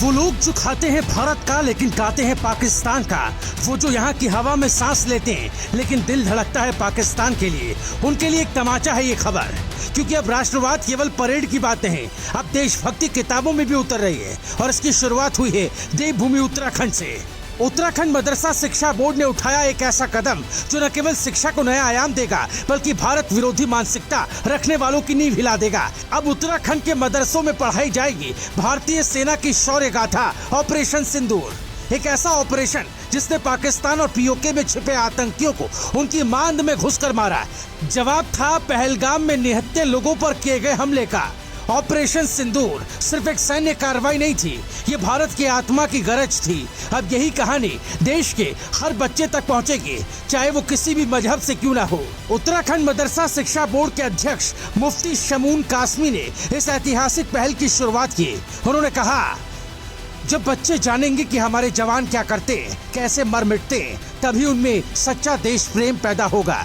वो लोग जो खाते हैं भारत का लेकिन गाते हैं पाकिस्तान का, वो जो यहाँ की हवा में सांस लेते हैं लेकिन दिल धड़कता है पाकिस्तान के लिए, उनके लिए एक तमाचा है ये खबर। क्योंकि अब राष्ट्रवाद केवल परेड की बात नहीं, अब देशभक्ति किताबों में भी उतर रही है और इसकी शुरुआत हुई है देवभूमि उत्तराखंड से। उत्तराखंड मदरसा शिक्षा बोर्ड ने उठाया एक ऐसा कदम जो न केवल शिक्षा को नया आयाम देगा बल्कि भारत विरोधी मानसिकता रखने वालों की नींव हिला देगा। अब उत्तराखंड के मदरसों में पढ़ाई जाएगी भारतीय सेना की शौर्य गाथा ऑपरेशन सिंदूर, एक ऐसा ऑपरेशन जिसने पाकिस्तान और पीओके में छिपे आतंकियों को उनकी मांद में घुसकर मारा। जवाब था पहलगाम में निहत्थे लोगों पर किए गए हमले का। ऑपरेशन सिंदूर सिर्फ एक सैन्य कार्रवाई नहीं थी, ये भारत की आत्मा की गरज थी। अब यही कहानी देश के हर बच्चे तक पहुंचेगी, चाहे वो किसी भी मजहब से क्यों ना हो। उत्तराखंड मदरसा शिक्षा बोर्ड के अध्यक्ष मुफ्ती शमून कासमी ने इस ऐतिहासिक पहल की शुरुआत की। उन्होंने कहा, जब बच्चे जानेंगे कि हमारे जवान क्या करते, कैसे मर मिटते, तभी उनमें सच्चा देश प्रेम पैदा होगा।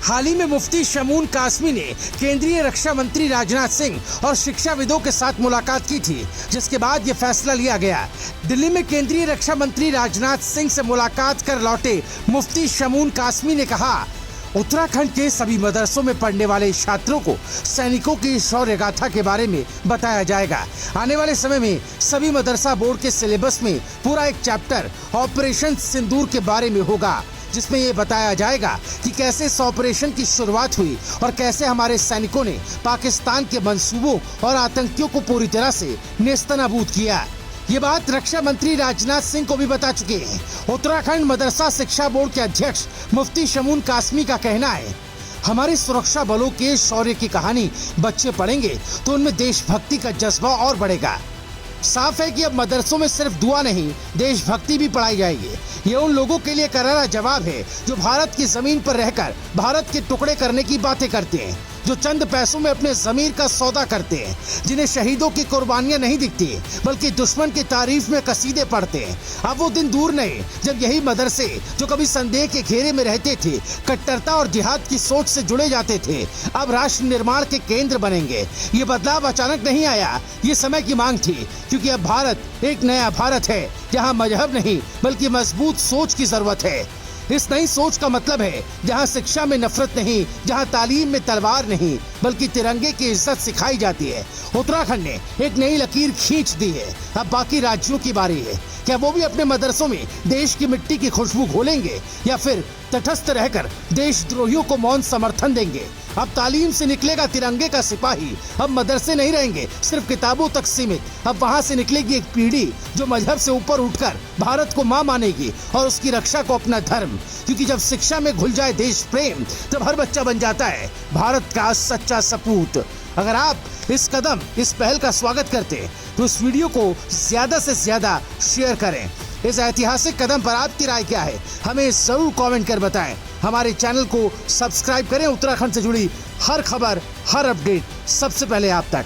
हाल ही में मुफ्ती शमून कासमी ने केंद्रीय रक्षा मंत्री राजनाथ सिंह और शिक्षाविदों के साथ मुलाकात की थी, जिसके बाद ये फैसला लिया गया। दिल्ली में केंद्रीय रक्षा मंत्री राजनाथ सिंह से मुलाकात कर लौटे मुफ्ती शमून कासमी ने कहा, उत्तराखंड के सभी मदरसों में पढ़ने वाले छात्रों को सैनिकों की शौर्य गाथा के बारे में बताया जाएगा। आने वाले समय में सभी मदरसा बोर्ड के सिलेबस में पूरा एक चैप्टर ऑपरेशन सिंदूर के बारे में होगा, जिसमें ये बताया जाएगा कि कैसे इस ऑपरेशन की शुरुआत हुई और कैसे हमारे सैनिकों ने पाकिस्तान के मंसूबों और आतंकियों को पूरी तरह से नेस्तनाबूद किया। ये बात रक्षा मंत्री राजनाथ सिंह को भी बता चुके हैं। उत्तराखंड मदरसा शिक्षा बोर्ड के अध्यक्ष मुफ्ती शमून कासमी का कहना है, हमारे सुरक्षा बलों के शौर्य की कहानी बच्चे पढ़ेंगे तो उनमें देशभक्ति का जज्बा और बढ़ेगा। साफ है कि अब मदरसों में सिर्फ दुआ नहीं, देशभक्ति भी पढ़ाई जाएगी। ये उन लोगों के लिए करारा जवाब है जो भारत की जमीन पर रहकर भारत के टुकड़े करने की बातें करते हैं, जो चंद पैसों में अपने जमीर का सौदा करते हैं, जिन्हें शहीदों की कुर्बानियां नहीं दिखती बल्कि दुश्मन की तारीफ में कसीदे पढ़ते हैं। अब वो दिन दूर नहीं जब यही मदरसे जो कभी संदेह के घेरे में रहते थे, कट्टरता और जिहाद की सोच से जुड़े जाते थे, अब राष्ट्र निर्माण के केंद्र बनेंगे। ये बदलाव अचानक नहीं आया, ये समय की मांग थी, क्योंकि अब भारत एक नया भारत है जहाँ मजहब नहीं बल्कि मजबूत सोच की जरूरत है। इस नई सोच का मतलब है जहां शिक्षा में नफरत नहीं, जहां तालीम में तलवार नहीं बल्कि तिरंगे की इज्जत सिखाई जाती है। उत्तराखंड ने एक नई लकीर खींच दी है, अब बाकी राज्यों की बारी है। क्या वो भी अपने मदरसों में देश की मिट्टी की खुशबू घोलेंगे या फिर तटस्थ रहकर देशद्रोहियों को मौन समर्थन देंगे? अब तालीम से निकलेगा तिरंगे का सिपाही, अब मदरसे नहीं रहेंगे सिर्फ किताबों तक सीमित। अब वहाँ से निकलेगी एक पीढ़ी जो मजहब से ऊपर उठकर भारत को माँ मानेगी और उसकी रक्षा को अपना धर्म। क्योंकि जब शिक्षा में घुल जाए देश प्रेम, तब हर बच्चा बन जाता है भारत का सच्चा सपूत। अगर आप इस पहल का स्वागत करते हैं तो इस वीडियो को ज्यादा से ज्यादा शेयर करें। इस ऐतिहासिक कदम पर आपकी राय क्या है, हमें जरूर कमेंट कर बताएं। हमारे चैनल को सब्सक्राइब करें, उत्तराखंड से जुड़ी हर खबर, हर अपडेट सबसे पहले आप तक।